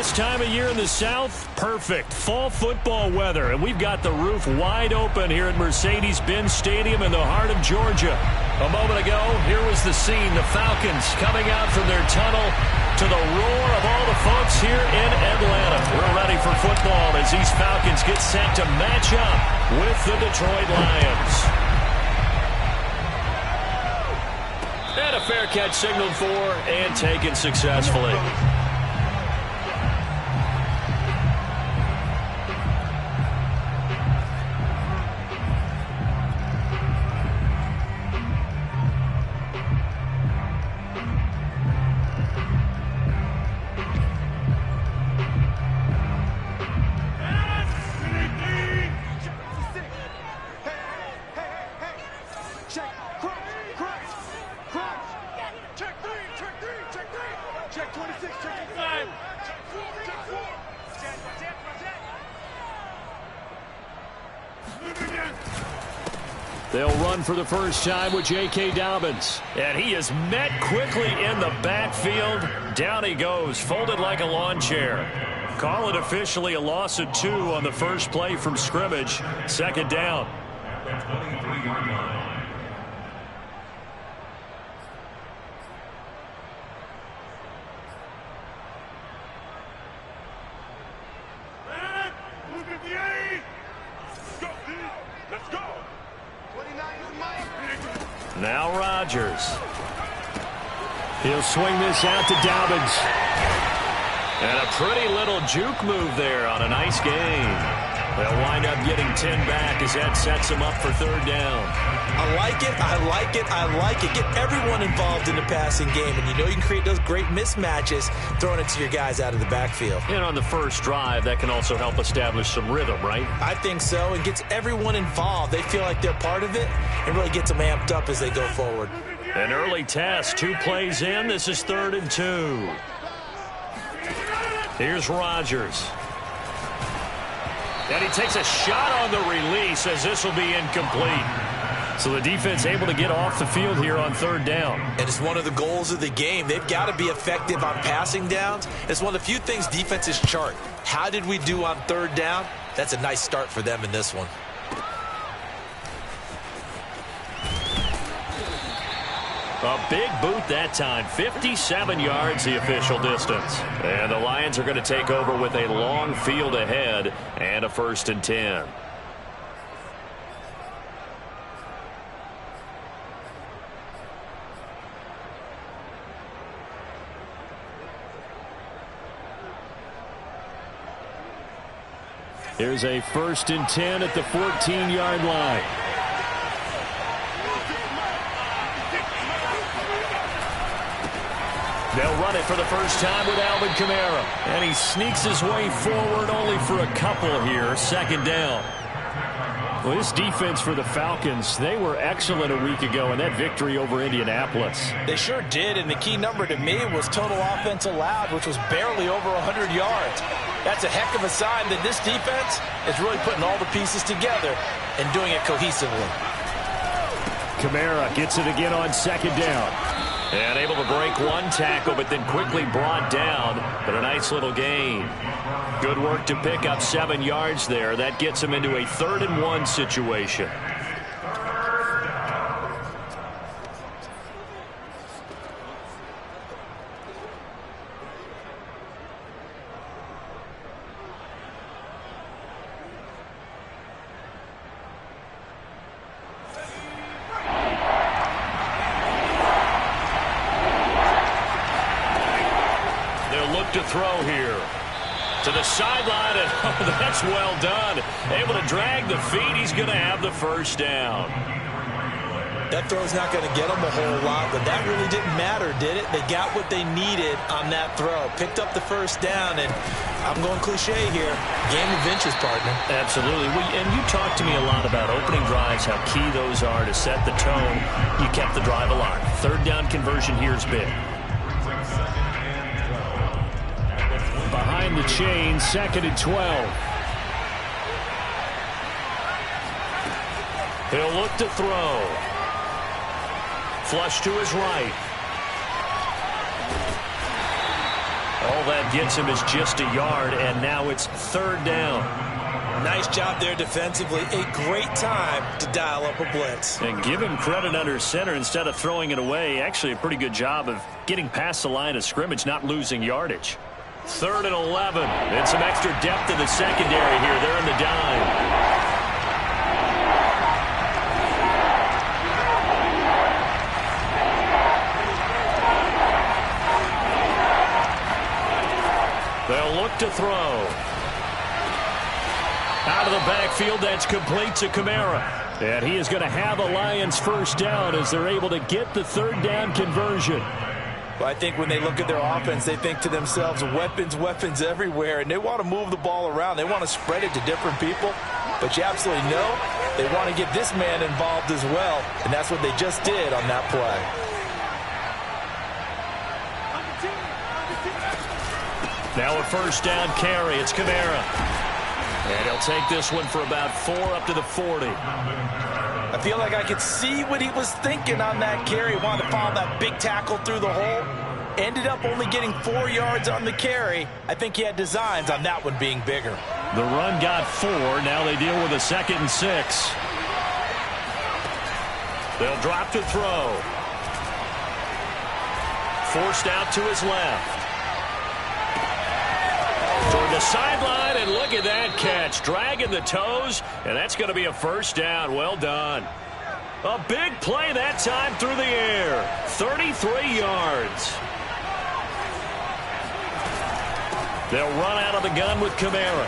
This time of year in the South, perfect. Fall football weather, and we've got the roof wide open here at Mercedes-Benz Stadium in the heart of Georgia. A moment ago, here was the scene. The Falcons coming out from their tunnel to the roar of all the folks here in Atlanta. We're ready for football as these Falcons get set to match up with the Detroit Lions. And a fair catch signaled for and taken successfully. They'll run for the first time with J.K. Dobbins. And he is met quickly in the backfield. Down he goes, folded like a lawn chair. Call it officially a loss of 2 on the first play from scrimmage. Second down. Now Rodgers. He'll swing this out to Dobbins. And a pretty little juke move there on a nice gain. They'll wind up getting 10 back as that sets them up for third down. I like it, I like it, I like it. Get everyone involved in the passing game, and you know you can create those great mismatches throwing it to your guys out of the backfield. And on the first drive, that can also help establish some rhythm, right? I think so. It gets everyone involved. They feel like they're part of it and really gets them amped up as they go forward. An early test, 2 plays in. This is 3rd and 2. Here's Rodgers. And he takes a shot on the release as this will be incomplete. So the defense able to get off the field here on 3rd down. And it's one of the goals of the game. They've got to be effective on passing downs. It's one of the few things defenses chart. How did we do on 3rd down? That's a nice start for them in this one. A big boot that time. 57 yards the official distance. And the Lions are going to take over with a long field ahead and a 1st and 10. Here's a 1st and 10 at the 14-yard line. They'll run it for the first time with Alvin Kamara. And he sneaks his way forward only for a couple here. 2nd down. Well, this defense for the Falcons, they were excellent a week ago in that victory over Indianapolis. They sure did, and the key number to me was total offense allowed, which was barely over 100 yards. That's a heck of a sign that this defense is really putting all the pieces together and doing it cohesively. Kamara gets it again on 2nd down. And able to break one tackle, but then quickly brought down. But a nice little gain. Good work to pick up 7 yards there. That gets him into a 3rd and 1 situation. To throw here to the sideline, and oh, that's well done. Able to drag the feet. He's going to have the 1st down. That throw's not going to get them a whole lot, but that really didn't matter, did it? They got what they needed on that throw. Picked up the 1st down, and I'm going cliche here. Game of inches, partner. Absolutely. And you talked to me a lot about opening drives, how key those are to set the tone. You kept the drive alive. 3rd down conversion here is big. Behind the chain, 2nd and 12. He'll look to throw. Flush to his right. All that gets him is just a yard, and now it's 3rd down. Nice job there defensively. A great time to dial up a blitz. And give him credit under center instead of throwing it away. Actually, a pretty good job of getting past the line of scrimmage, not losing yardage. 3rd and 11. And some extra depth in the secondary here. They're in the dime. They'll look to throw. Out of the backfield, that's complete to Kamara. And he is going to have a Lions 1st down as they're able to get the 3rd down conversion. Well, I think when they look at their offense, they think to themselves, weapons, weapons everywhere, and they want to move the ball around. They want to spread it to different people. But you absolutely know they want to get this man involved as well, and that's what they just did on that play. Now a 1st down carry. It's Kamara. And he'll take this one for about 4 up to the 40. I feel like I could see what he was thinking on that carry. Wanted to follow that big tackle through the hole. Ended up only getting 4 yards on the carry. I think he had designs on that one being bigger. The run got 4. Now they deal with a 2nd and 6. They'll drop to throw. Forced out to his left. Toward the sideline, and look at that catch. Dragging the toes, and that's going to be a 1st down. Well done. A big play that time through the air. 33 yards. They'll run out of the gun with Kamara.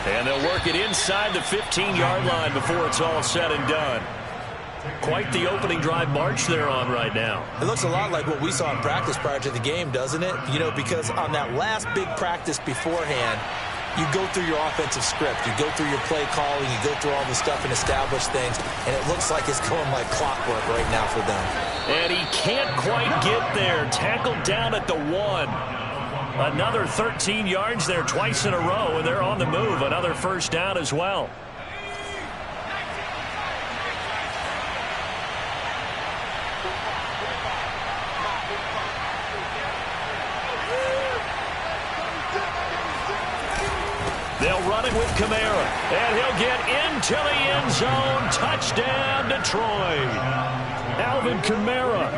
And they'll work it inside the 15-yard line before it's all said and done. Quite the opening drive march they're on right now. It looks a lot like what we saw in practice prior to the game, doesn't it? You know, because on that last big practice beforehand, you go through your offensive script. You go through your play calling. You go through all the stuff and establish things. And it looks like it's going like clockwork right now for them. And he can't quite get there. Tackled down at the 1. Another 13 yards there twice in a row, and they're on the move. Another 1st down as well. They'll run it with Kamara, and he'll get into the end zone. Touchdown, Detroit. Alvin Kamara,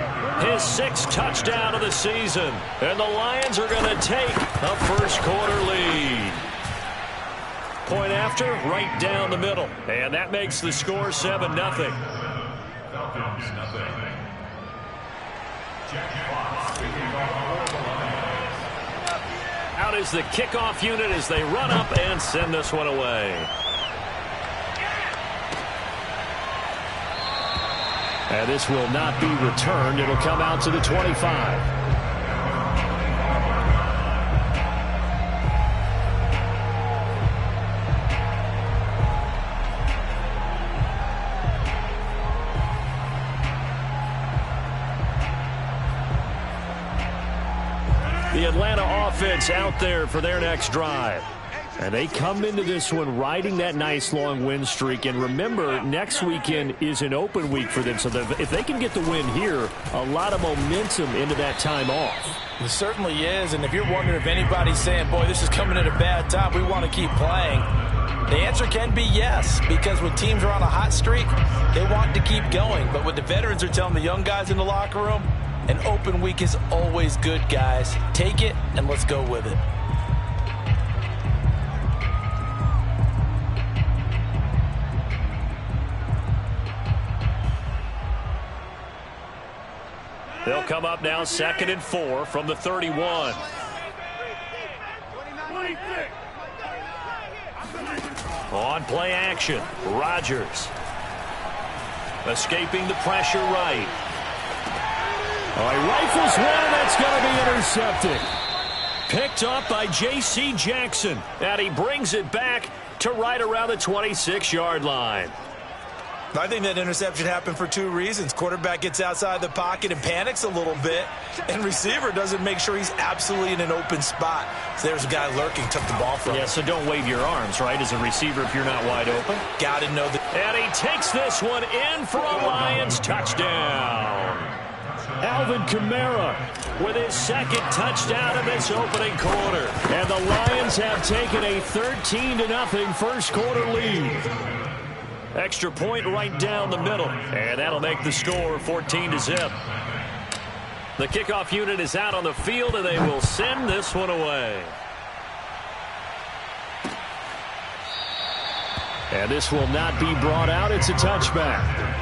his 6th touchdown of the season. And the Lions are going to take a 1st quarter lead. Point after, right down the middle. And that makes the score 7-0. Out is the kickoff unit as they run up and send this one away. And this will not be returned. It'll come out to the 25. The Atlanta offense out there for their next drive. And they come into this one riding that nice long win streak. And remember, next weekend is an open week for them. So if they can get the win here, a lot of momentum into that time off. It certainly is. And if you're wondering if anybody's saying, boy, this is coming at a bad time, we want to keep playing, the answer can be yes. Because when teams are on a hot streak, they want to keep going. But what the veterans are telling the young guys in the locker room, an open week is always good, guys. Take it, and let's go with it. They'll come up now 2nd and 4 from the 31. On play action, Rodgers. Escaping the pressure right. Oh, he rifles one. That's going to be intercepted. Picked up by J.C. Jackson. And he brings it back to right around the 26-yard line. I think that interception happened for 2 reasons. Quarterback gets outside the pocket and panics a little bit, and receiver doesn't make sure he's absolutely in an open spot. So there's a guy lurking, took the ball from him. Yeah, so don't wave your arms, right, as a receiver if you're not wide open. Got to know that. And he takes this one in for a Lions touchdown. Alvin Alvin Kamara with his second touchdown in this opening quarter. And the Lions have taken a 13-0 first quarter lead. Extra point right down the middle. And that'll make the score 14-0. The kickoff unit is out on the field, and they will send this one away. And this will not be brought out. It's a touchback.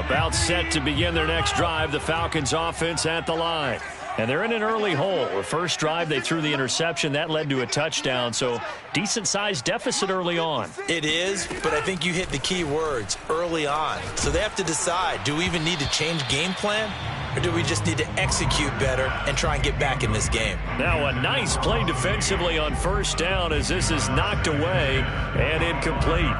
About set to begin their next drive, the Falcons offense at the line. And they're in an early hole. The first drive, they threw the interception. That led to a touchdown, so decent-sized deficit early on. It is, but I think you hit the key words, early on. So they have to decide, do we even need to change game plan, or do we just need to execute better and try and get back in this game? Now a nice play defensively on first down as this is knocked away and incomplete.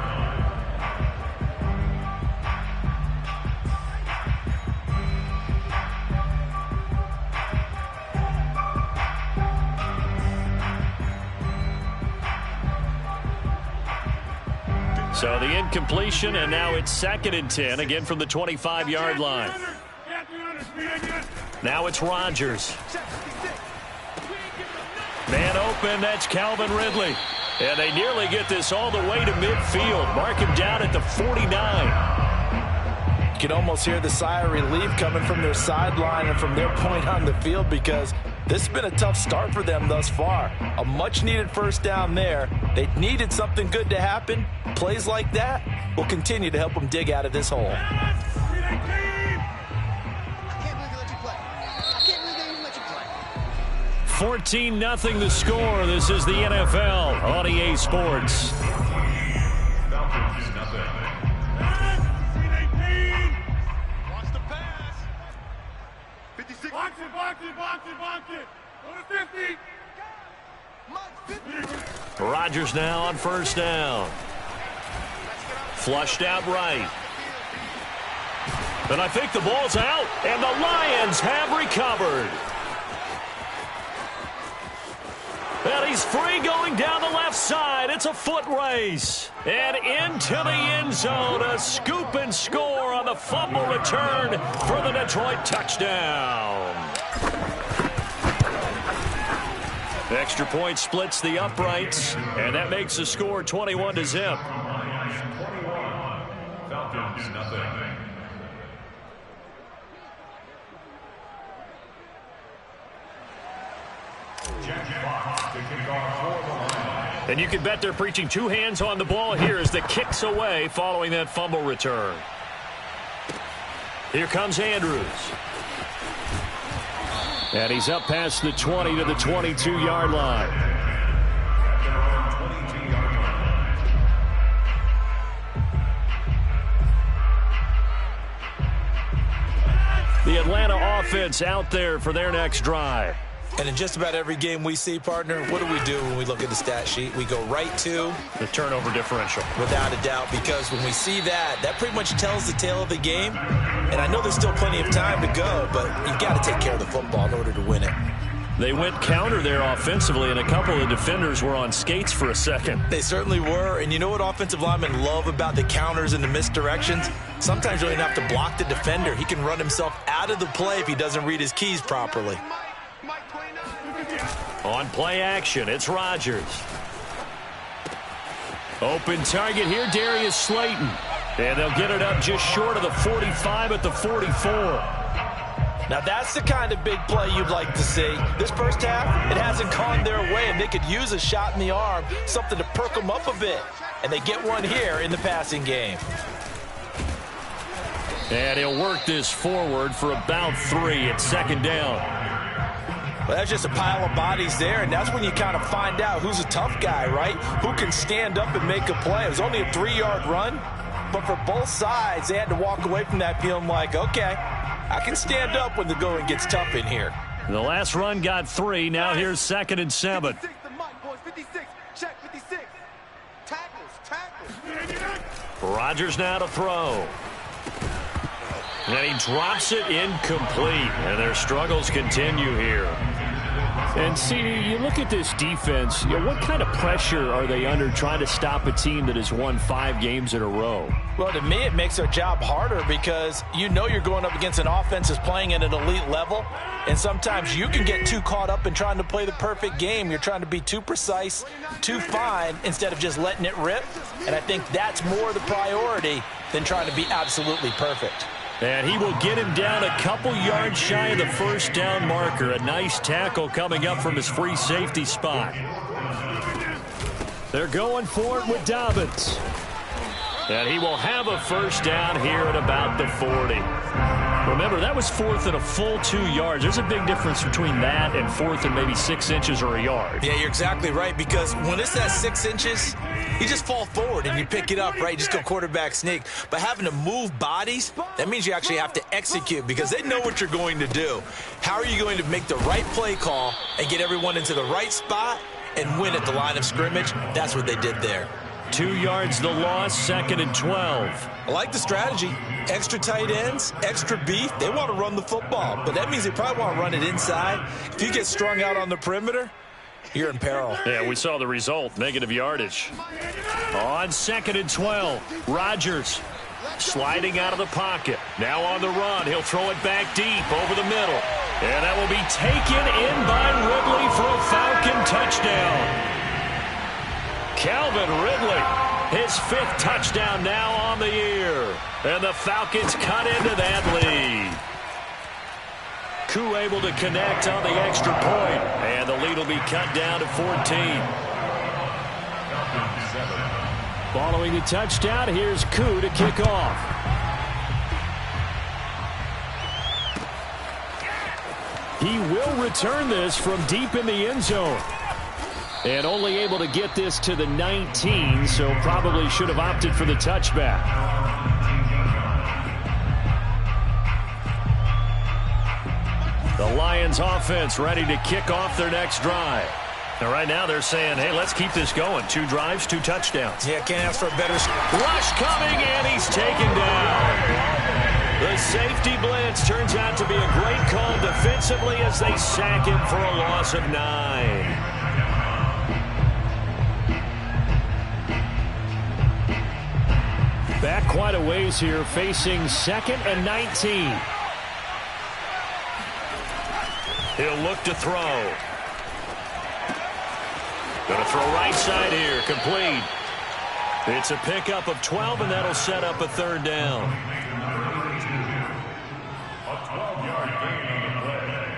So the incompletion, and now it's 2nd and 10, again from the 25-yard line. Now it's Rodgers. Man open, that's Calvin Ridley. And they nearly get this all the way to midfield. Mark him down at the 49. You can almost hear the sigh of relief coming from their sideline and from their point on the field, because this has been a tough start for them thus far. A much-needed first down there. They needed something good to happen. Plays like that will continue to help them dig out of this hole. 14-0 the score. This is the NFL on EA Sports. Rodgers now on first down. Flushed out right. And I think the ball's out, and the Lions have recovered. And he's free going down the left side. It's a foot race. And into the end zone, a scoop and score on the fumble return for the Detroit touchdown. Extra point splits the uprights, and that makes the score 21-0. Falcons, nothing. And you can bet they're preaching two hands on the ball here as the kick's away following that fumble return. Here comes Andrews. And he's up past the 20 to the 22-yard line. The Atlanta offense out there for their next drive. And in just about every game we see, partner, what do we do when we look at the stat sheet? We go right to the turnover differential. Without a doubt, because when we see that, that pretty much tells the tale of the game. And I know there's still plenty of time to go, but you've got to take care of the football in order to win it. They went counter there offensively, and a couple of defenders were on skates for a second. They certainly were. And you know what offensive linemen love about the counters and the misdirections? Sometimes you don't even have to block the defender. He can run himself out of the play if he doesn't read his keys properly. On play action, it's Rodgers. Open target here, Darius Slayton. And they'll get it up just short of the 45 at the 44. Now that's the kind of big play you'd like to see. This first half, it hasn't gone their way, and they could use a shot in the arm, something to perk them up a bit. And they get one here in the passing game. And he'll work this forward for about 3 at second down. Well, that's just a pile of bodies there, and that's when you kind of find out who's a tough guy, right? Who can stand up and make a play. It was only a 3-yard run, but for both sides, they had to walk away from that feeling like, okay, I can stand up when the going gets tough in here. The last run got 3. Now here's 2nd and 7. Rodgers now to throw. And he drops it incomplete. And their struggles continue here. And, CD, you look at this defense, what kind of pressure are they under trying to stop a team that has won 5 games in a row? Well, to me, it makes their job harder because you know you're going up against an offense that's playing at an elite level, and sometimes you can get too caught up in trying to play the perfect game. You're trying to be too precise, too fine, instead of just letting it rip, and I think that's more the priority than trying to be absolutely perfect. And he will get him down a couple yards shy of the first down marker. A nice tackle coming up from his free safety spot. They're going for it with Dobbins. And he will have a first down here at about the 40. Remember, that was 4th and a full 2 yards. There's a big difference between that and 4th and maybe 6 inches or a yard. Yeah, you're exactly right, because when it's at 6 inches, you just fall forward and you pick it up, right? You just go quarterback sneak. But having to move bodies, that means you actually have to execute because they know what you're going to do. How are you going to make the right play call and get everyone into the right spot and win at the line of scrimmage? That's what they did there. 2 yards the loss, 2nd and 12. I like the strategy. Extra tight ends, extra beef. They want to run the football, but that means they probably want to run it inside. If you get strung out on the perimeter, you're in peril. Yeah, we saw the result, negative yardage. On 2nd and 12, Rodgers sliding out of the pocket. Now on the run, he'll throw it back deep over the middle. And that will be taken in by Ridley for a Falcon touchdown. Calvin Ridley, his 5th touchdown now on the year. And the Falcons cut into that lead. Koo able to connect on the extra point. And the lead will be cut down to 14. Following the touchdown, here's Koo to kick off. He will return this from deep in the end zone. And only able to get this to the 19, so probably should have opted for the touchback. The Lions offense ready to kick off their next drive. And right now they're saying, hey, let's keep this going. 2 drives, 2 touchdowns. Yeah, can't ask for a better rush coming, and he's taken down. The safety blitz turns out to be a great call defensively as they sack him for a loss of 9. Back quite a ways here, facing 2nd and 19. He'll look to throw. Going to throw right side here, complete. It's a pickup of 12, and that'll set up a 3rd down. A 12-yard gain on the play,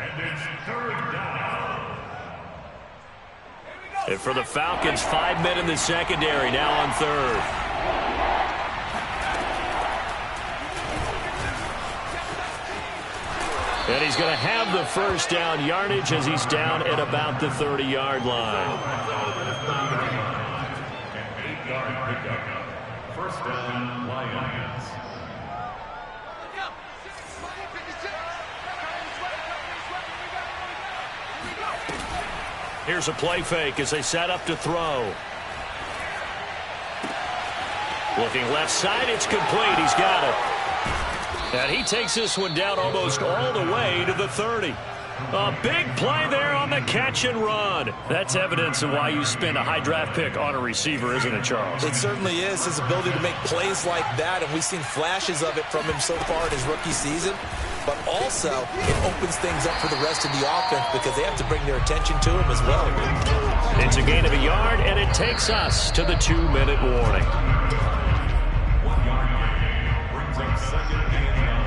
and it's 3rd down. And for the Falcons, 5 men in the secondary, now on 3rd. And he's going to have the first down yardage as he's down at about the 30-yard line. An 8-yard pickup. First down, Lions. Here's a play fake as they set up to throw. Looking left side, it's complete. He's got it. And he takes this one down almost all the way to the 30. A big play there on the catch and run. That's evidence of why you spend a high draft pick on a receiver, isn't it, Charles? It certainly is, his ability to make plays like that, and we've seen flashes of it from him so far in his rookie season. But also, it opens things up for the rest of the offense because they have to bring their attention to him as well. It's a gain of a yard, and it takes us to the 2-minute warning. 1-yard gain brings up 2nd and 9.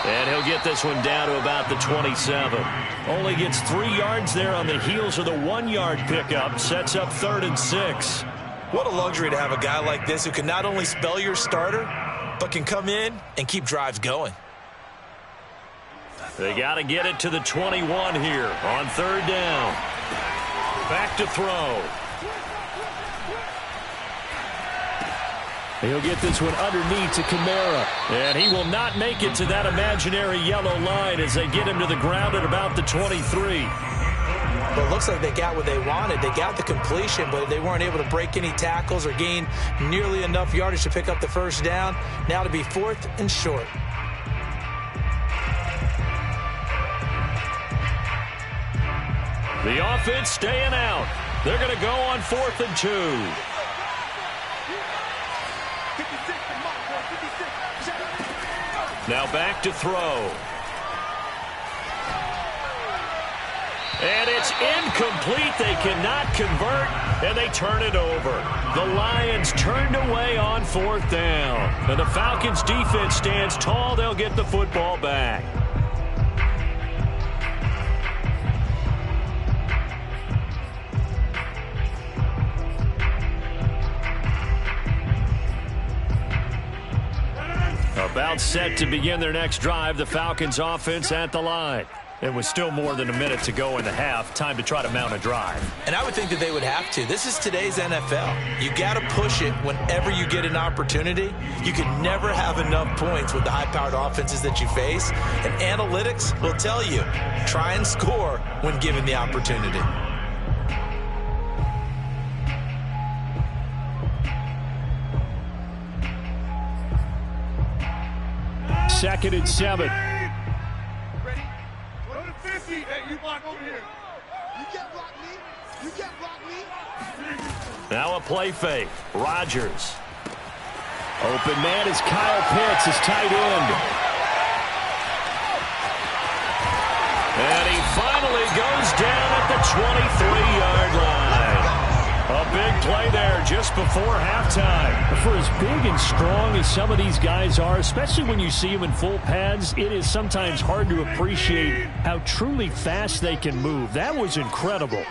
And he'll get this one down to about the 27. Only gets 3 yards there on the heels of the 1-yard pickup. Sets up 3rd and 6. What a luxury to have a guy like this who can not only spell your starter, but can come in and keep drives going. They got to get it to the 21 here on 3rd down. Back to throw. He'll get this one underneath to Kamara. And he will not make it to that imaginary yellow line as they get him to the ground at about the 23. But it looks like they got what they wanted. They got the completion, but they weren't able to break any tackles or gain nearly enough yardage to pick up the first down. Now to be 4th and short. The offense staying out. They're going to go on 4th and 2. Now back to throw. And it's incomplete. They cannot convert, and they turn it over. The Lions turned away on 4th down. And the Falcons defense stands tall. They'll get the football back. About set to begin their next drive, the Falcons offense at the line. It was still more than a minute to go in the half. Time to try to mount a drive. And I would think that they would have to. This is today's NFL. You got to push it whenever you get an opportunity. You can never have enough points with the high-powered offenses that you face. And analytics will tell you, try and score when given the opportunity. Second and 7. Ready? Go to 50. Hey, you block over here. You can't block me. You can't block me. Now a play fake. Rodgers. Open man is Kyle Pitts, his tight end. And he finally goes down at the 23-yard line. A big play there just before halftime. For as big and strong as some of these guys are, especially when you see them in full pads, it is sometimes hard to appreciate how truly fast they can move. That was incredible.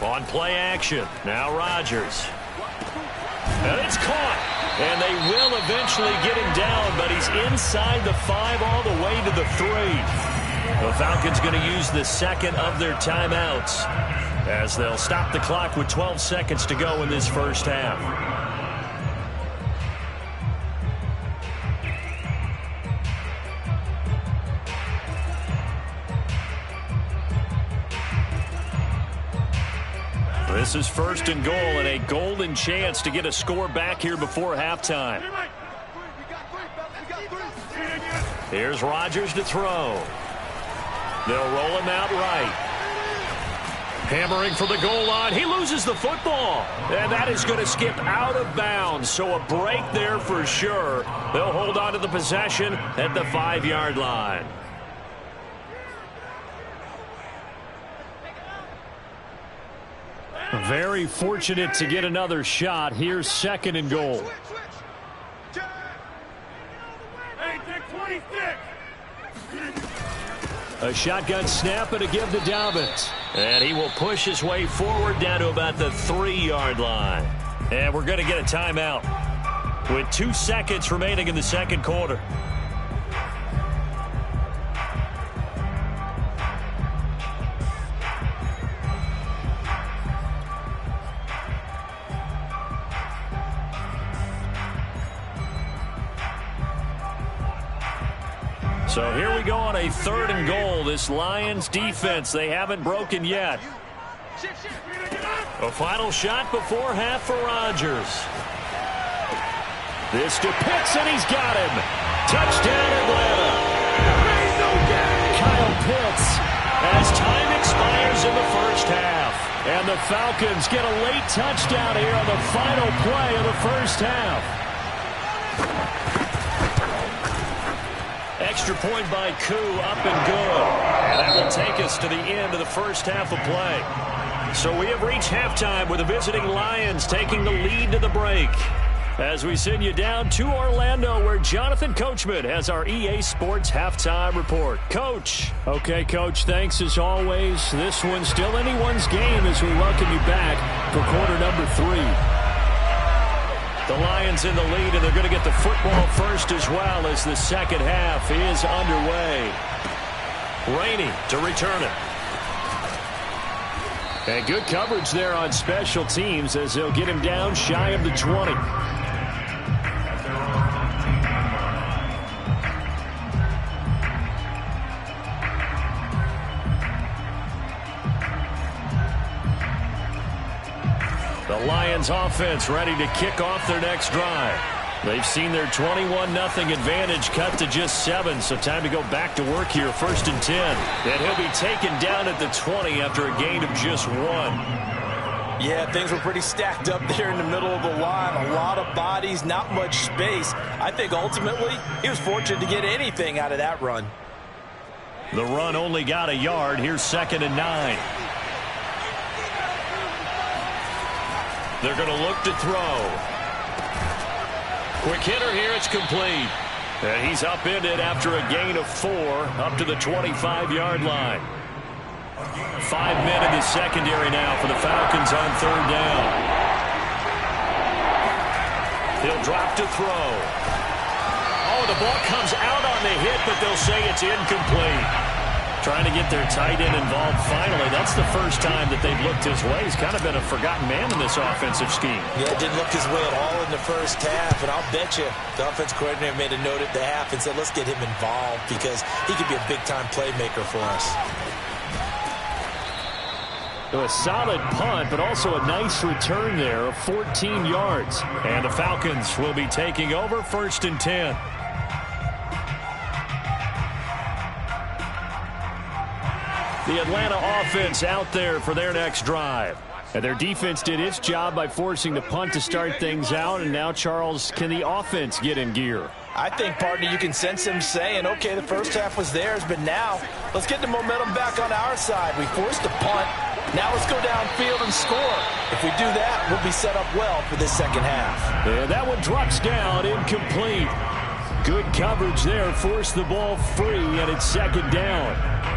On play action, now Rodgers. And it's caught. And they will eventually get him down, but he's inside the 5 all the way to the 3. The Falcons going to use the second of their timeouts as they'll stop the clock with 12 seconds to go in this first half. This is 1st and goal and a golden chance to get a score back here before halftime. Here's Rodgers to throw. They'll roll him out right. Hammering for the goal line. He loses the football. And that is going to skip out of bounds. So a break there for sure. They'll hold on to the possession at the 5-yard line. Very fortunate to get another shot. Here's 2nd and goal. Hey, take 26. A shotgun snap and a give to Dobbins. And he will push his way forward down to about the 3-yard line. And we're going to get a timeout with 2 seconds remaining in the second quarter. So here we go on a 3rd and goal. This Lions defense, they haven't broken yet. A final shot before half for Rodgers. This to Pitts, and he's got him. Touchdown, Atlanta. Kyle Pitts as time expires in the first half. And the Falcons get a late touchdown here on the final play of the first half. Extra point by Koo, up and good. And that will take us to the end of the first half of play. So we have reached halftime with the visiting Lions taking the lead to the break. As we send you down to Orlando, where Jonathan Coachman has our EA Sports halftime report. Coach. Okay, Coach, thanks as always. This one's still anyone's game as we welcome you back for quarter number 3. The Lions in the lead, and they're going to get the football first as well as the second half is underway. Rainey to return it. And good coverage there on special teams as they'll get him down shy of the 20. The Lions offense ready to kick off their next drive. They've seen their 21-0 advantage cut to just 7, so time to go back to work here, 1st and 10. And he'll be taken down at the 20 after a gain of just 1. Yeah, things were pretty stacked up there in the middle of the line. A lot of bodies, not much space. I think ultimately he was fortunate to get anything out of that run. The run only got a yard. Here's 2nd and 9. They're going to look to throw. Quick hitter here, it's complete. And he's upended after a gain of 4 up to the 25-yard line. 5 men in the secondary now for the Falcons on 3rd down. He'll drop to throw. Oh, the ball comes out on the hit, but they'll say it's incomplete. Trying to get their tight end involved finally. That's the first time that they've looked his way. He's kind of been a forgotten man in this offensive scheme. Yeah, it didn't look his way at all in the first half, and I'll bet you the offense coordinator made a note at the half and said, let's get him involved because he could be a big-time playmaker for us. So a solid punt, but also a nice return there of 14 yards. And the Falcons will be taking over, 1st and 10. The Atlanta offense out there for their next drive. And their defense did its job by forcing the punt to start things out. And now, Charles, can the offense get in gear? I think, partner, you can sense him saying, okay, the first half was theirs, but now let's get the momentum back on our side. We forced a punt. Now let's go downfield and score. If we do that, we'll be set up well for this second half. And that one drops down, incomplete. Good coverage there, forced the ball free, and it's 2nd down.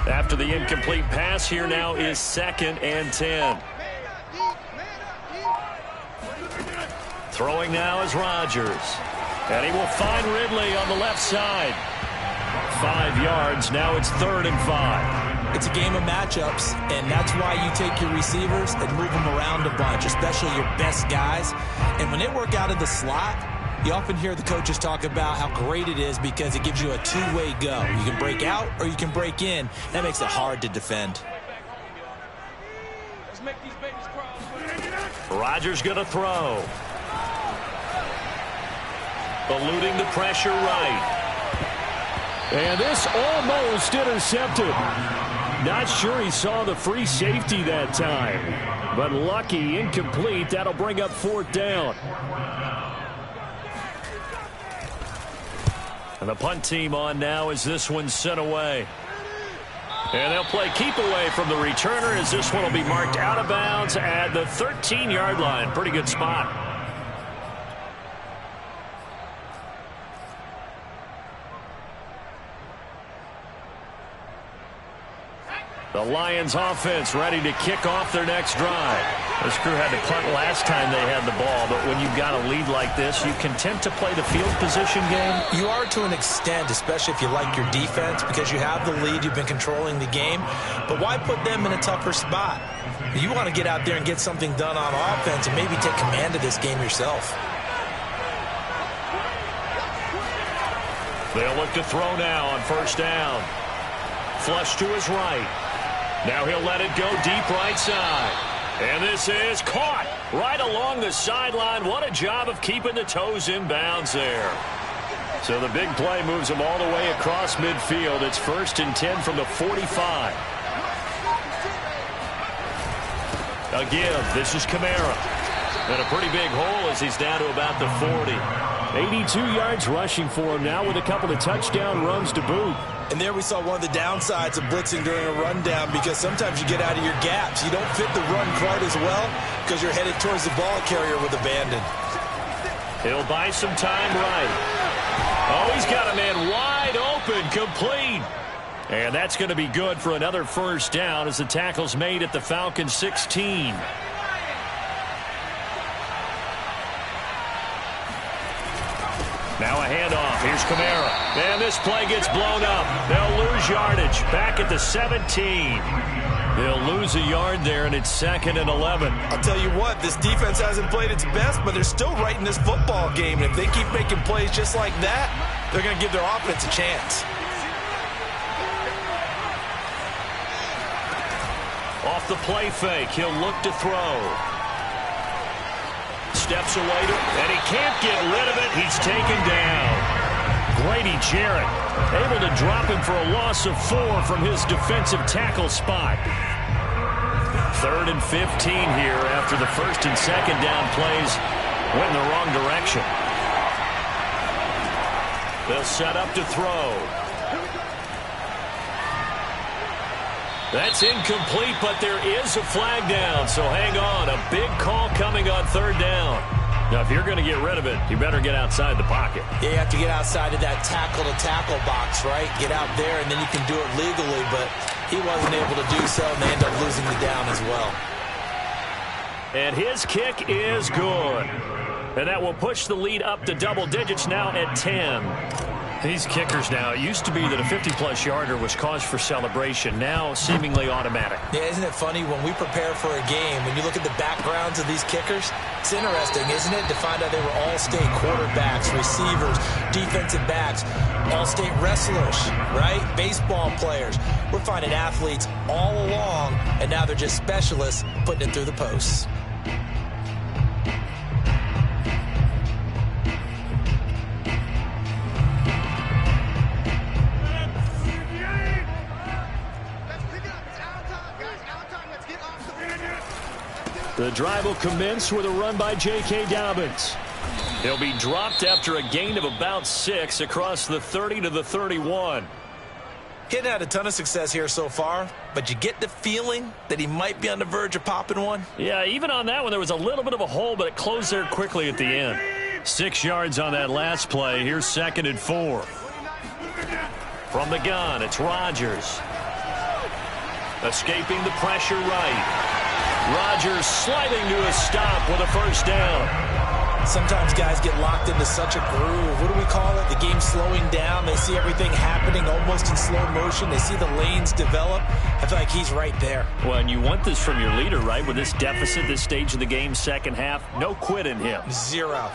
After the incomplete pass, here now is 2nd and 10. Throwing now is Rodgers. And he will find Ridley on the left side. 5 yards. Now it's 3rd and 5. It's a game of matchups, and that's why you take your receivers and move them around a bunch, especially your best guys. And when they work out of the slot, you often hear the coaches talk about how great it is because it gives you a two-way go. You can break out or you can break in. That makes it hard to defend. Rodgers going to throw. Eluding the pressure right. And this almost intercepted. Not sure he saw the free safety that time. But lucky, incomplete. That'll bring up 4th down. And the punt team on now as this one's sent away. And they'll play keep away from the returner as this one will be marked out of bounds at the 13-yard line. Pretty good spot. The Lions offense ready to kick off their next drive. This crew had to punt last time they had the ball, but when you've got a lead like this, you content to play the field position game? You are to an extent, especially if you like your defense, because you have the lead, you've been controlling the game. But why put them in a tougher spot? You want to get out there and get something done on offense and maybe take command of this game yourself. They'll look to throw now on 1st down. Flush to his right. Now he'll let it go deep right side. And this is caught right along the sideline. What a job of keeping the toes in bounds there. So the big play moves him all the way across midfield. It's 1st and 10 from the 45. A give. This is Kamara. And a pretty big hole as he's down to about the 40. 82 yards rushing for him now with a couple of touchdown runs to boot. And there we saw one of the downsides of blitzing during a rundown because sometimes you get out of your gaps. You don't fit the run quite as well because you're headed towards the ball carrier with abandon. He'll buy some time right. Oh, he's got a man wide open, complete. And that's going to be good for another first down as the tackle's made at the Falcons 16. Now a handoff. Here's Kamara. And this play gets blown up. They'll lose yardage. Back at the 17. They'll lose a yard there, and it's 2nd and 11. I'll tell you what, this defense hasn't played its best, but they're still right in this football game. And if they keep making plays just like that, they're going to give their offense a chance. Off the play fake, he'll look to throw. Steps away, and he can't get rid of it. He's taken down. Grady Jarrett able to drop him for a loss of 4 from his defensive tackle spot. 3rd and 15 here after the 1st and 2nd down plays went in the wrong direction. They'll set up to throw. That's incomplete, but there is a flag down, so hang on. A big call coming on 3rd down. Now, if you're going to get rid of it, you better get outside the pocket. Yeah, you have to get outside of that tackle-to-tackle box, right? Get out there, and then you can do it legally, but he wasn't able to do so, and they end up losing the down as well. And his kick is good. And that will push the lead up to double digits now at 10. These kickers now, it used to be that a 50-plus yarder was cause for celebration. Now, seemingly automatic. Yeah, isn't it funny when we prepare for a game, when you look at the backgrounds of these kickers, it's interesting, isn't it, to find out they were all-state quarterbacks, receivers, defensive backs, all-state wrestlers, right? Baseball players. We're finding athletes all along, and now they're just specialists putting it through the posts. The drive will commence with a run by J.K. Dobbins. He'll be dropped after a gain of about 6 across the 30 to the 31. He hadn't had a ton of success here so far, but you get the feeling that he might be on the verge of popping one. Yeah, even on that one, there was a little bit of a hole, but it closed there quickly at the end. 6 yards on that last play. Here's 2nd and 4. From the gun, it's Rodgers. Escaping the pressure right. Rodgers sliding to a stop with a first down. Sometimes guys get locked into such a groove. What do we call it? The game slowing down. They see everything happening almost in slow motion. They see the lanes develop. I feel like he's right there. Well, and you want this from your leader, right? With this deficit, this stage of the game, second half, no quit in him. 0.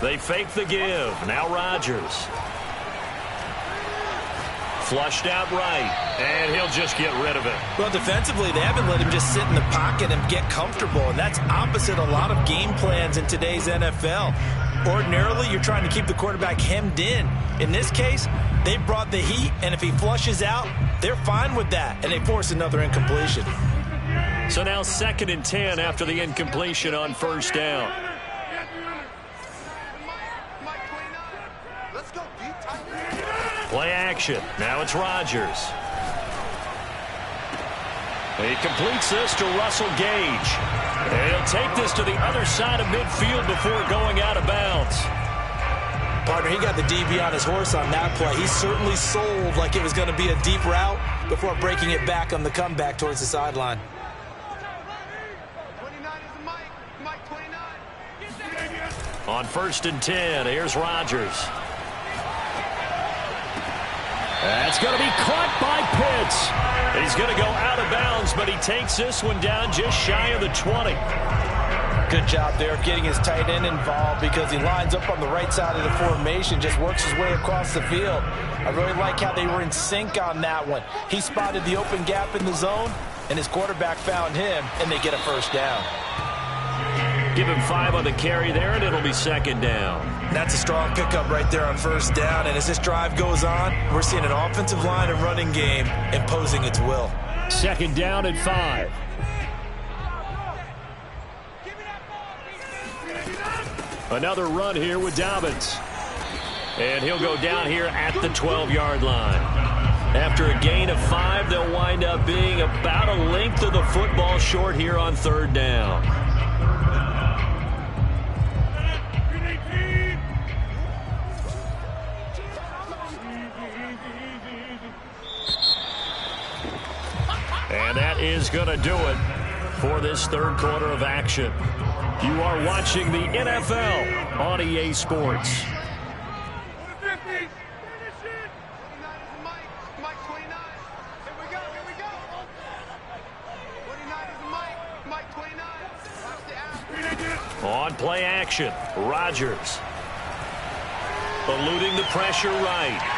They fake the give. Now Rodgers. Flushed out right, and he'll just get rid of it. Well, defensively, they haven't let him just sit in the pocket and get comfortable, and that's opposite a lot of game plans in today's NFL. Ordinarily, you're trying to keep the quarterback hemmed in. In this case, they brought the heat, and if he flushes out, they're fine with that, and they force another incompletion. So now 2nd and 10 after the incompletion on first down. Play action. Now it's Rodgers. He completes this to Russell Gage. And he'll take this to the other side of midfield before going out of bounds. Partner, he got the DB on his horse on that play. He certainly sold like it was going to be a deep route before breaking it back on the comeback towards the sideline. 29 is the Mike 29. On 1st and 10, here's Rodgers. That's going to be caught by Pitts. He's going to go out of bounds, but he takes this one down just shy of the 20. Good job there of getting his tight end involved because he lines up on the right side of the formation, just works his way across the field. I really like how they were in sync on that one. He spotted the open gap in the zone, and his quarterback found him, and they get a first down. Give him 5 on the carry there, and it'll be 2nd down. That's a strong pickup right there on first down, and as this drive goes on, we're seeing an offensive line and running game imposing its will. 2nd down at 5. Another run here with Dobbins. And he'll go down here at the 12-yard line. After a gain of 5, they'll wind up being about a length of the football short here on 3rd down. And that is going to do it for this third quarter of action. You are watching the NFL on EA Sports. On play action, Rodgers. Eluding the pressure right.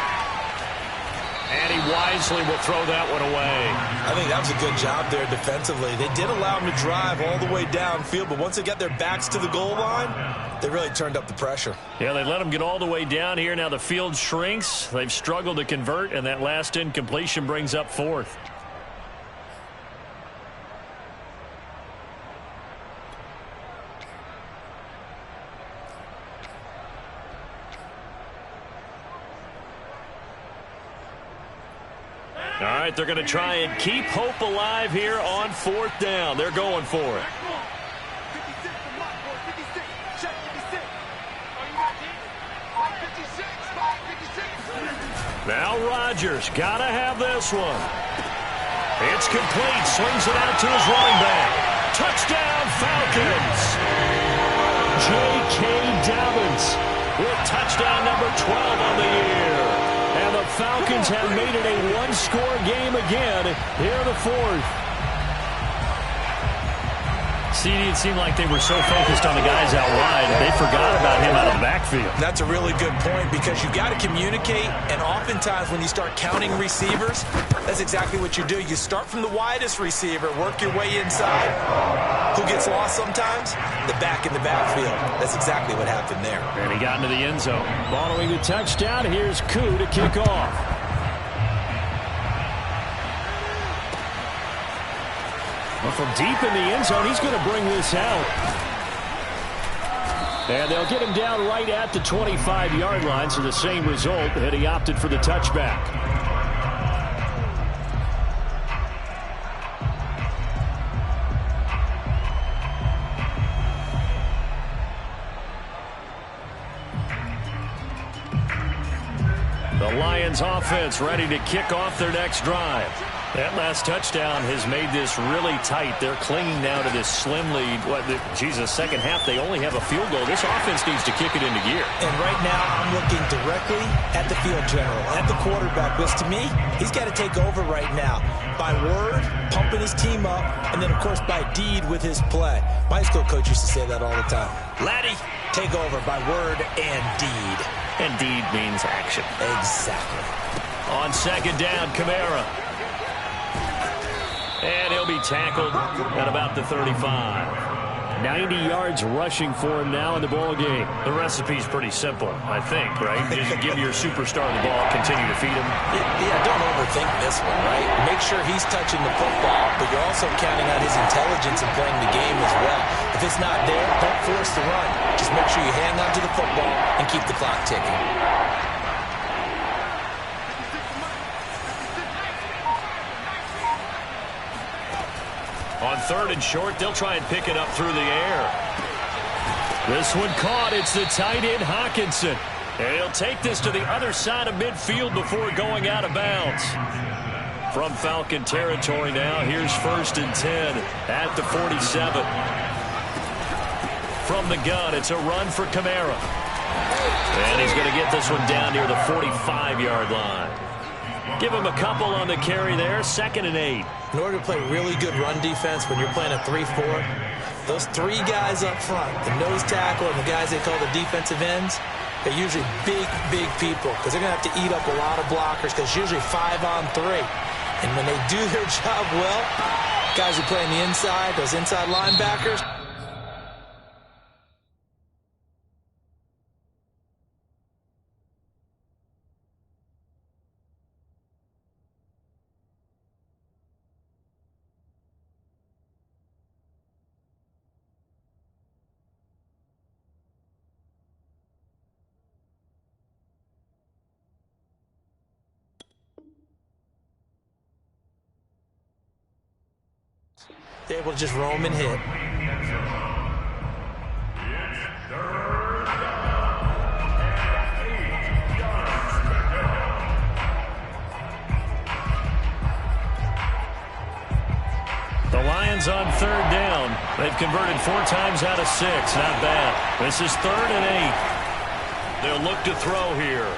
And he wisely will throw that one away. I think that was a good job there defensively. They did allow him to drive all the way downfield, but once they got their backs to the goal line, they really turned up the pressure. Yeah, they let him get all the way down here. Now the field shrinks. They've struggled to convert, and that last incompletion brings up fourth. All right, they're going to try and keep hope alive here on fourth down. They're going for it. Now Rodgers, got to have this one. It's complete. Swings it out to his running back. Touchdown, Falcons. J.K. Dobbins with touchdown number 12 on the year. And the Falcons have made it a one-score game again here in the fourth. CD, it seemed like they were so focused on the guys out wide, they forgot about him out of the backfield. That's a really good point because you've got to communicate, and oftentimes when you start counting receivers, that's exactly what you do. You start from the widest receiver, work your way inside. Who gets lost sometimes? The back in the backfield. That's exactly what happened there. And he got into the end zone. Following the touchdown, here's Koo to kick off. Well, from deep in the end zone, he's going to bring this out. And they'll get him down right at the 25-yard line, so the same result, and he opted for the touchback. The Lions offense ready to kick off their next drive. That last touchdown has made this really tight. They're clinging now to this slim lead. Second half, they only have a field goal. This offense needs to kick it into gear. And right now, I'm looking directly at the field general, at the quarterback, which to me, he's got to take over right now. By word, pumping his team up, and then, of course, by deed with his play. My high school coach used to say that all the time. Laddie, take over by word and deed. And deed means action. Exactly. On second down, Kamara. And he'll be tackled at about the 35. 90 yards rushing for him now in the ball game. The recipe's pretty simple, I think, right? Just give your superstar the ball, continue to feed him. Yeah, don't overthink this one, right? Make sure he's touching the football, but you're also counting on his intelligence in playing the game as well. If it's not there, don't force the run. Just make sure you hang on to the football and keep the clock ticking. On third and short, they'll try and pick it up through the air. This one caught. It's the tight end, Hawkinson. And he'll take this to the other side of midfield before going out of bounds. From Falcon territory now, here's 1st and 10 at the 47. From the gun, it's a run for Kamara. And he's going to get this one down near the 45-yard line. Give him a couple on the carry there, 2nd and 8. In order to play really good run defense when you're playing a 3-4, those three guys up front, the nose tackle and the guys they call the defensive ends, they're usually big people because they're going to have to eat up a lot of blockers because it's usually 5-on-3. And when they do their job well, guys who play on the inside, those inside linebackers, they're able to just roam and hit. Lions on third down. They've converted 4 times out of 6. Not bad. This is 3rd and 8. They'll look to throw here.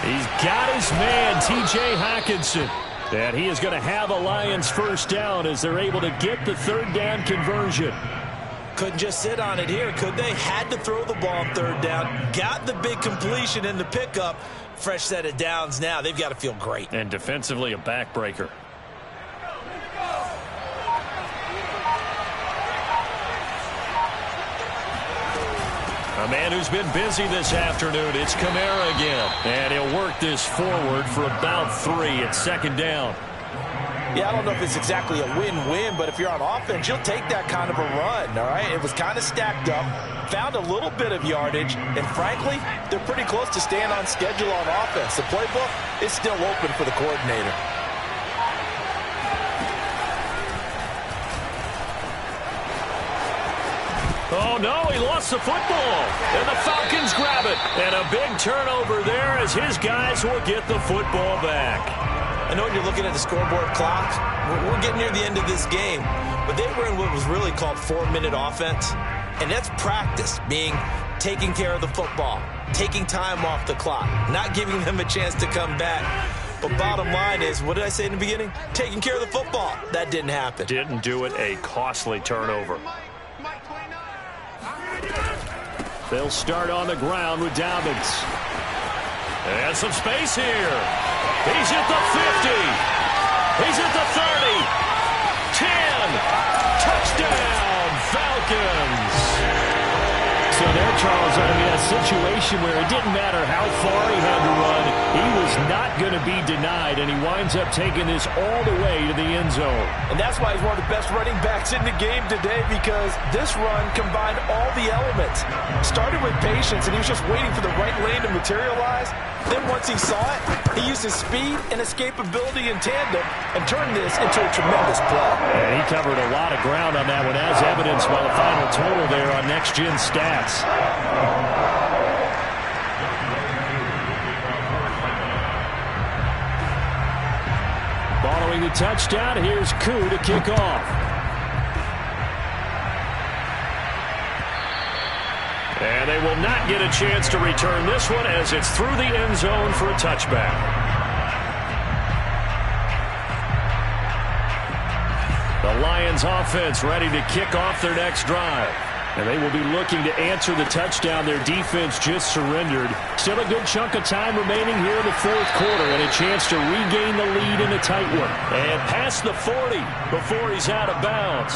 He's got his man, T.J. Hockenson. And he is going to have a Lions first down as they're able to get the 3rd down conversion. Couldn't just sit on it here, could they? Had to throw the ball on 3rd down. Got the big completion in the pickup. Fresh set of downs now. They've got to feel great. And defensively, a backbreaker. A man who's been busy this afternoon. It's Kamara again. And he'll work this forward for about 3 at 2nd down. Yeah, I don't know if it's exactly a win-win, but if you're on offense, you'll take that kind of a run, all right? It was kind of stacked up, found a little bit of yardage, and frankly, they're pretty close to staying on schedule on offense. The playbook is still open for the coordinator. Oh, no, he lost the football. And the Falcons grab it. And a big turnover there as his guys will get the football back. I know when you're looking at the scoreboard clock, we're getting near the end of this game, but they were in what was really called 4-minute offense, and that's practice, being taking care of the football, taking time off the clock, not giving them a chance to come back. But bottom line is, what did I say in the beginning? Taking care of the football. That didn't happen. Didn't do it. A costly turnover. They'll start on the ground with Dobbins. And some space here. He's at the 50. He's at the 30. 10. Touchdown, Falcons. So there, Charles, I mean, a situation where it didn't matter how far he had to run, he was not going to be denied, and he winds up taking this all the way to the end zone. And that's why he's one of the best running backs in the game today, because this run combined all the elements. Started with patience, and he was just waiting for the right lane to materialize. Then once he saw it, he used his speed and escapability in tandem and turned this into a tremendous play. And he covered a lot of ground on that one, as evidenced by the final total there on Next Gen Stats. Following the touchdown, here's Koo to kick off. And they will not get a chance to return this one as it's through the end zone for a touchback. The Lions offense ready to kick off their next drive. And they will be looking to answer the touchdown their defense just surrendered. Still a good chunk of time remaining here in the 4th quarter and a chance to regain the lead in a tight one. And past the 40 before he's out of bounds.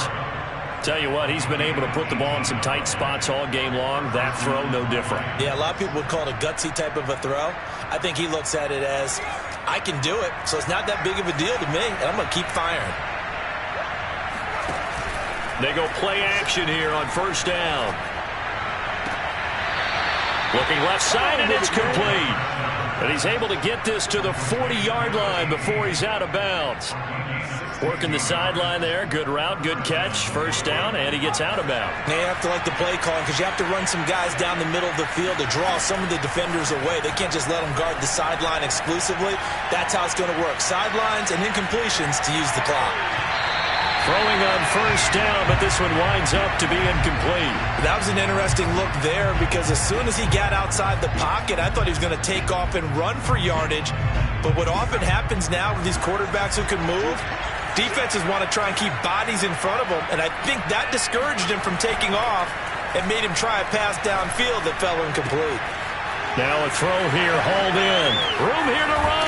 Tell you what, he's been able to put the ball in some tight spots all game long. That throw, no different. Yeah, a lot of people would call it a gutsy type of a throw. I think he looks at it as, I can do it, so it's not that big of a deal to me, and I'm going to keep firing. They go play action here on 1st down. Looking left side, and it's complete. And he's able to get this to the 40-yard line before he's out of bounds. Working the sideline there. Good route, good catch. 1st down, and he gets out of bounds. Now you have to like the play calling because you have to run some guys down the middle of the field to draw some of the defenders away. They can't just let them guard the sideline exclusively. That's how it's going to work. Sidelines and incompletions to use the clock. Throwing on 1st down, but this one winds up to be incomplete. That was an interesting look there because as soon as he got outside the pocket, I thought he was going to take off and run for yardage. But what often happens now with these quarterbacks who can move, defenses want to try and keep bodies in front of them, and I think that discouraged him from taking off and made him try a pass downfield that fell incomplete. Now a throw here, hauled in. Room here to run.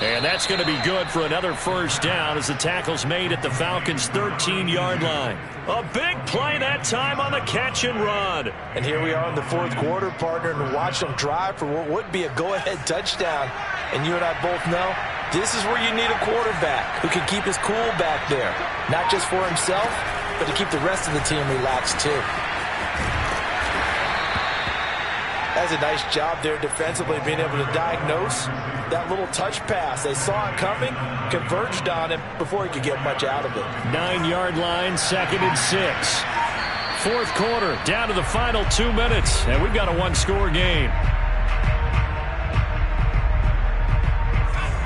And that's going to be good for another 1st down as the tackle's made at the Falcons' 13-yard line. A big play that time on the catch and run. And here we are in the 4th quarter, partner, and watch them drive for what would be a go-ahead touchdown. And you and I both know this is where you need a quarterback who can keep his cool back there. Not just for himself, but to keep the rest of the team relaxed too. That's a nice job there defensively, being able to diagnose that little touch pass. They saw it coming, converged on him before he could get much out of it. 9-yard line, 2nd and 6. 4th quarter, down to the final 2 minutes, and we've got a one-score game.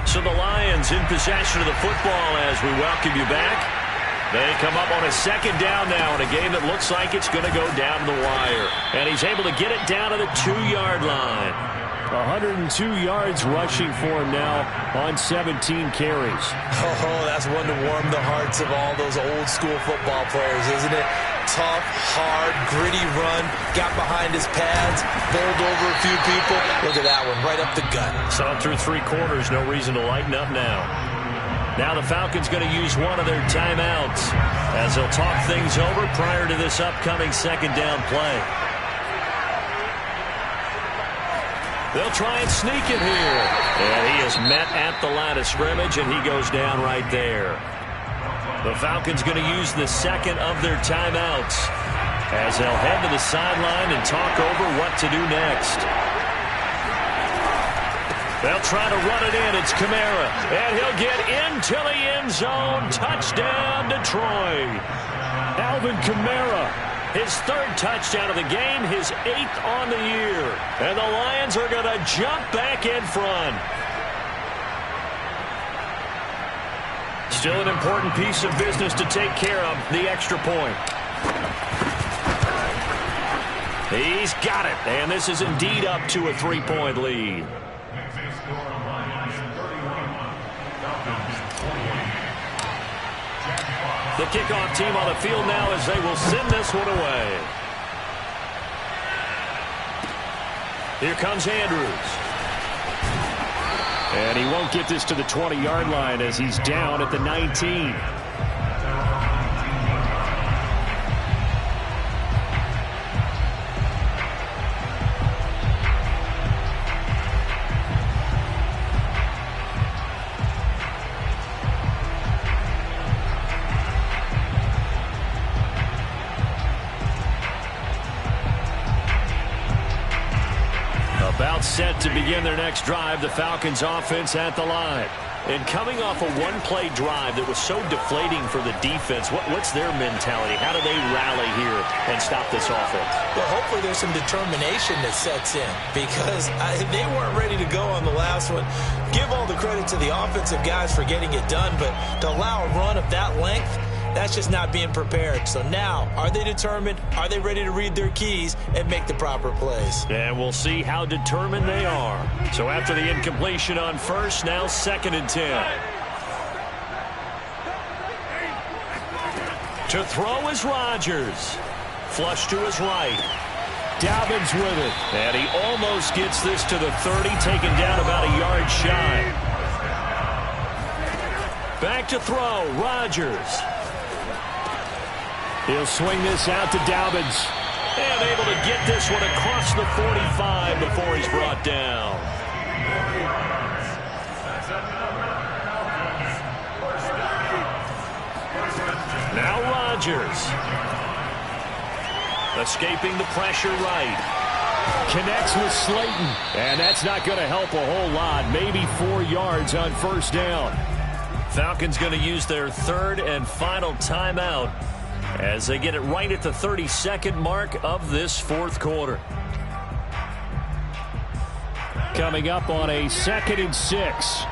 So the Lions in possession of the football as we welcome you back. They come up on a second down now in a game that looks like it's going to go down the wire. And he's able to get it down to the 2-yard line. 102 yards rushing for him now on 17 carries. Oh, that's one to warm the hearts of all those old-school football players, isn't it? Tough, hard, gritty run, got behind his pads, bowled over a few people. Look at that one, right up the gut. Saw it through 3 quarters, no reason to lighten up now. Now the Falcons going to use one of their timeouts as they'll talk things over prior to this upcoming second down play. They'll try and sneak it here. And he is met at the line of scrimmage, and he goes down right there. The Falcons going to use the second of their timeouts as they'll head to the sideline and talk over what to do next. They'll try to run it in. It's Kamara. And he'll get into the end zone. Touchdown, Detroit. Alvin Kamara, his 3rd touchdown of the game, his 8th on the year. And the Lions are going to jump back in front. Still an important piece of business to take care of, the extra point. He's got it. And this is indeed up to a 3-point lead. The kickoff team on the field now as they will send this one away. Here comes Andrews. And he won't get this to the 20-yard line as he's down at the 19. About set to begin their next drive, the Falcons offense at the line. And coming off a one-play drive that was so deflating for the defense, what's their mentality? How do they rally here and stop this offense? Well, hopefully there's some determination that sets in because they weren't ready to go on the last one. Give all the credit to the offensive guys for getting it done, but to allow a run of that length, that's just not being prepared. So now, are they determined? Are they ready to read their keys and make the proper plays? And we'll see how determined they are. So after the incompletion on first, now 2nd and 10. To throw is Rodgers. Flush to his right. Dobbins with it. And he almost gets this to the 30, taken down about a yard shy. Back to throw, Rodgers. He'll swing this out to Dobbins. And able to get this one across the 45 before he's brought down. Now Rodgers. Escaping the pressure right. Connects with Slayton. And that's not going to help a whole lot. Maybe 4 yards on first down. Falcons going to use their 3rd and final timeout as they get it right at the 32nd mark of this 4th quarter. Coming up on a 2nd and 6.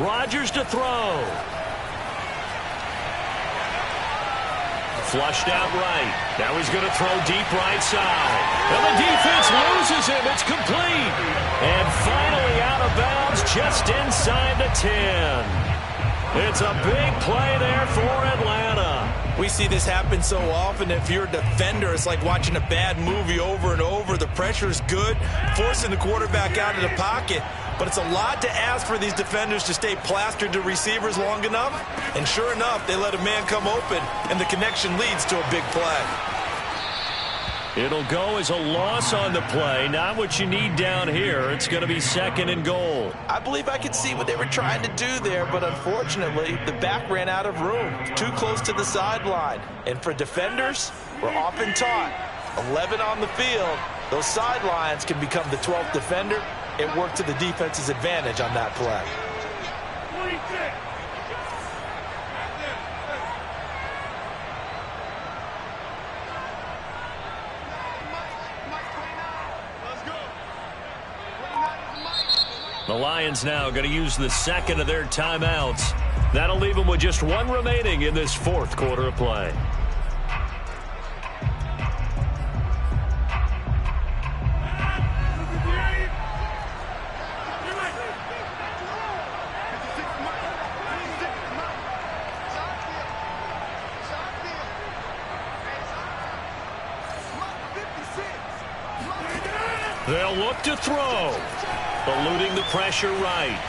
Rodgers to throw. Flushed out right. Now he's going to throw deep right side. And the defense loses him. It's complete. And finally out of bounds just inside the 10. It's a big play there for Atlanta. We see this happen so often. If you're a defender, it's like watching a bad movie over and over. The pressure is good, forcing the quarterback out of the pocket. But it's a lot to ask for these defenders to stay plastered to receivers long enough. And sure enough, they let a man come open, and the connection leads to a big play. It'll go as a loss on the play. Not what you need down here. It's going to be 2nd and goal. I believe I could see what they were trying to do there, but unfortunately, the back ran out of room. Too close to the sideline. And for defenders, we're often taught, 11 on the field, those sidelines can become the 12th defender. It worked to the defense's advantage on that play. The Lions now going to use the second of their timeouts. That'll leave them with just one remaining in this fourth quarter of play. They'll look to throw. Eluding the pressure right.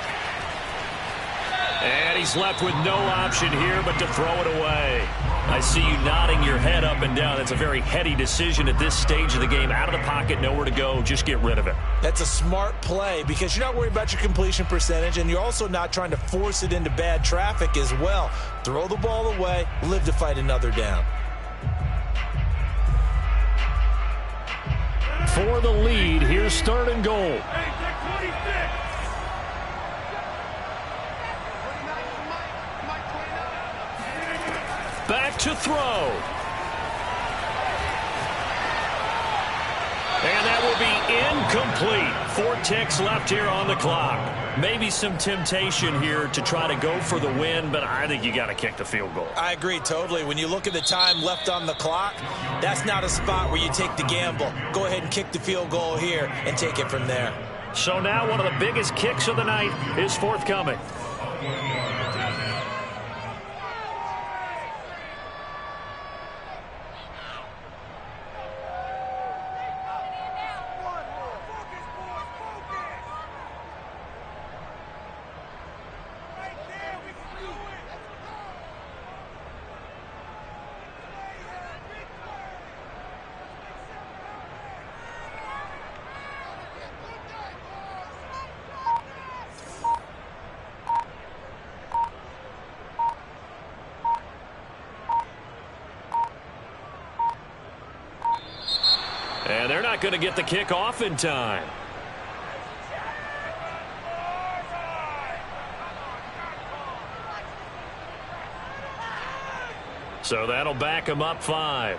And he's left with no option here but to throw it away. I see you nodding your head up and down. That's a very heady decision at this stage of the game. Out of the pocket, nowhere to go. Just get rid of it. That's a smart play because you're not worried about your completion percentage, and you're also not trying to force it into bad traffic as well. Throw the ball away, live to fight another down. For the lead, here's third and goal. Back to throw. And that will be incomplete. 4 ticks left here on the clock. Maybe some temptation here to try to go for the win, but I think you got to kick the field goal. I agree totally. When you look at the time left on the clock, that's not a spot where you take the gamble. Go ahead and kick the field goal here and take it from there. So now one of the biggest kicks of the night is forthcoming. And they're not going to get the kick off in time. So that'll back them up 5.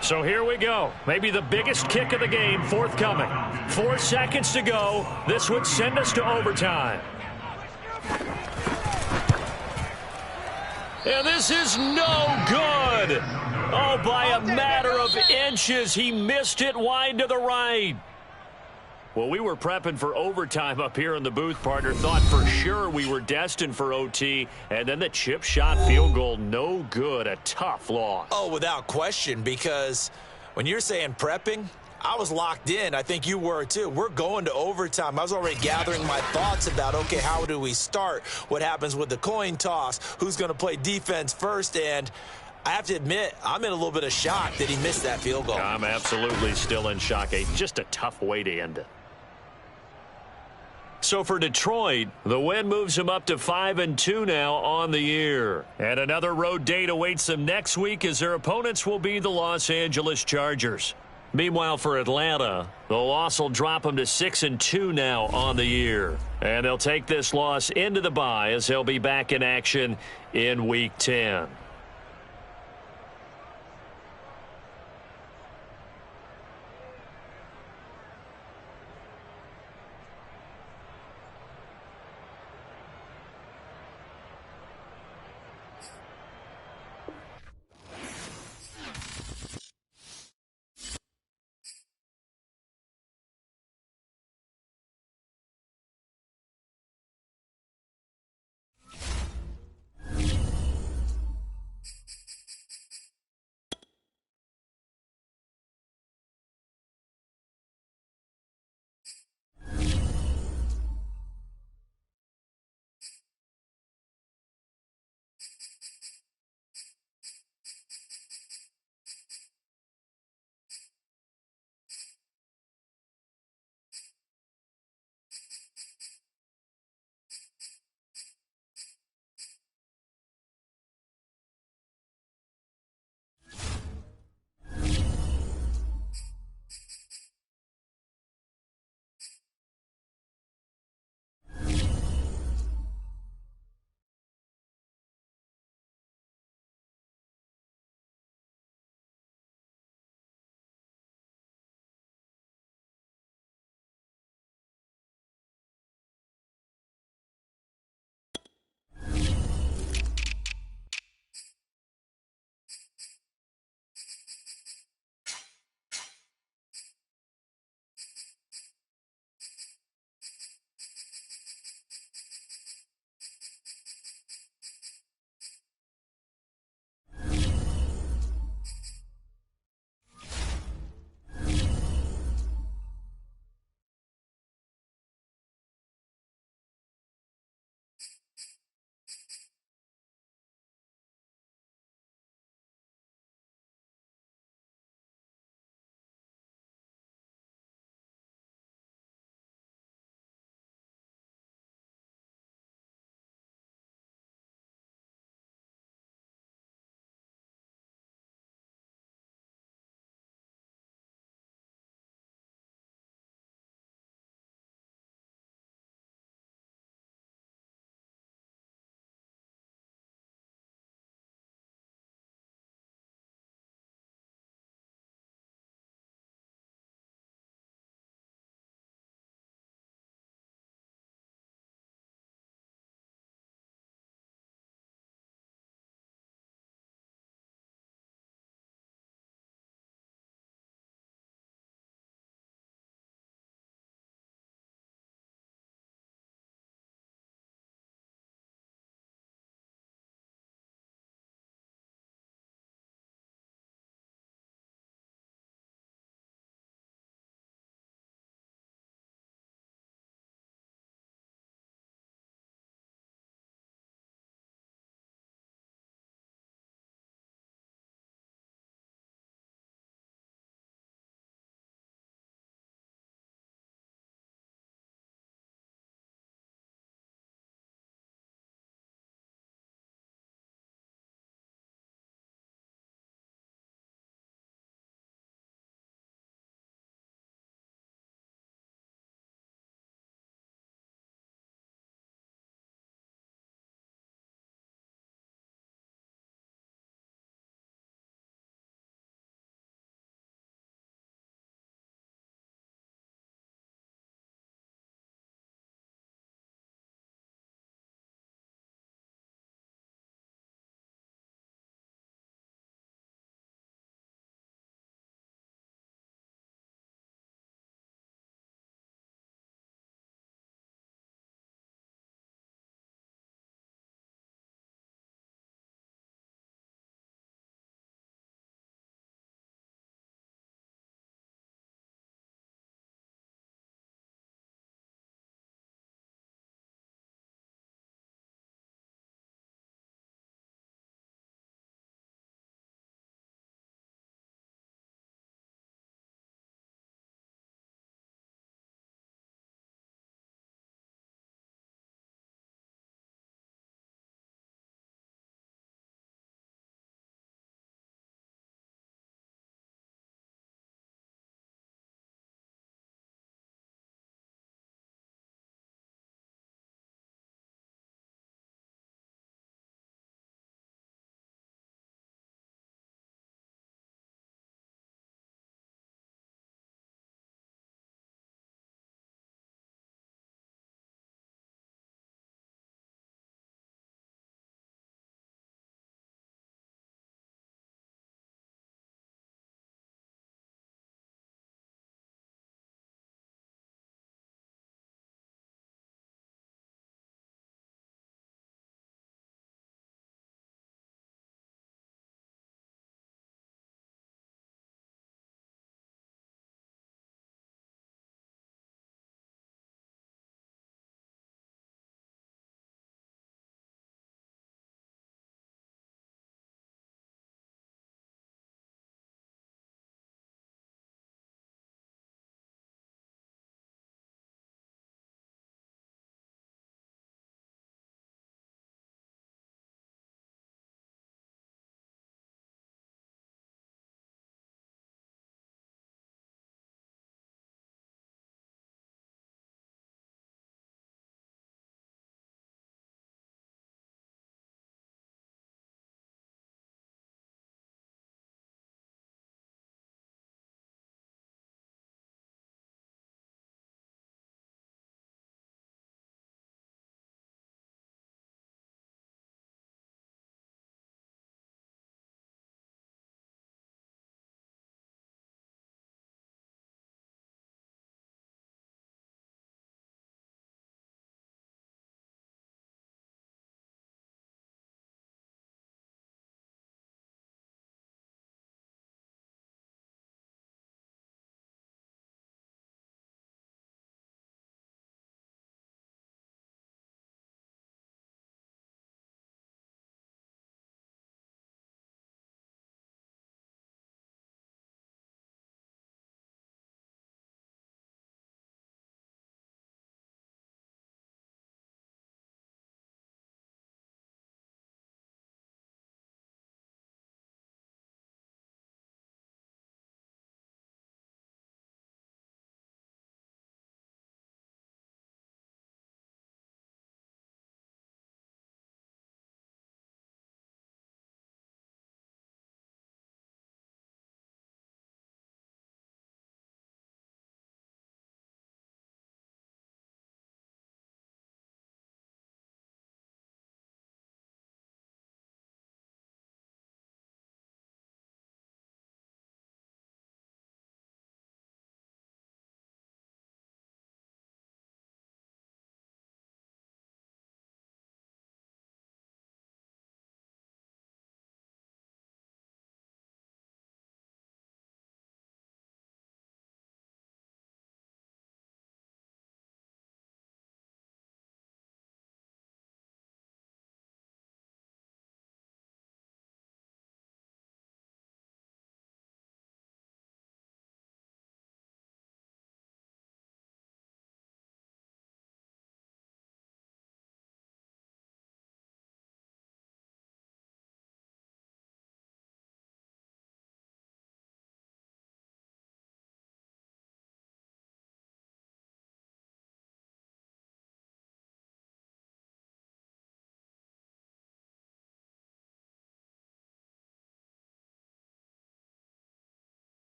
So here we go. Maybe the biggest kick of the game forthcoming. 4 seconds to go. This would send us to overtime. And this is no good. Oh, by a matter of inches, he missed it wide to the right. Well, we were prepping for overtime up here in the booth, partner. Thought for sure we were destined for OT. And then the chip shot field goal, no good. A tough loss. Oh, without question, because when you're saying prepping, I was locked in. I think you were too. We're going to overtime. I was already gathering my thoughts about, okay, how do we start? What happens with the coin toss? Who's going to play defense first? And I have to admit, I'm in a little bit of shock that he missed that field goal. I'm absolutely still in shock. Just a tough way to end it. So for Detroit, the win moves them up to 5-2 now on the year. And another road date awaits them next week as their opponents will be the Los Angeles Chargers. Meanwhile, for Atlanta, the loss will drop them to 6-2 now on the year. And they'll take this loss into the bye as they'll be back in action in Week 10.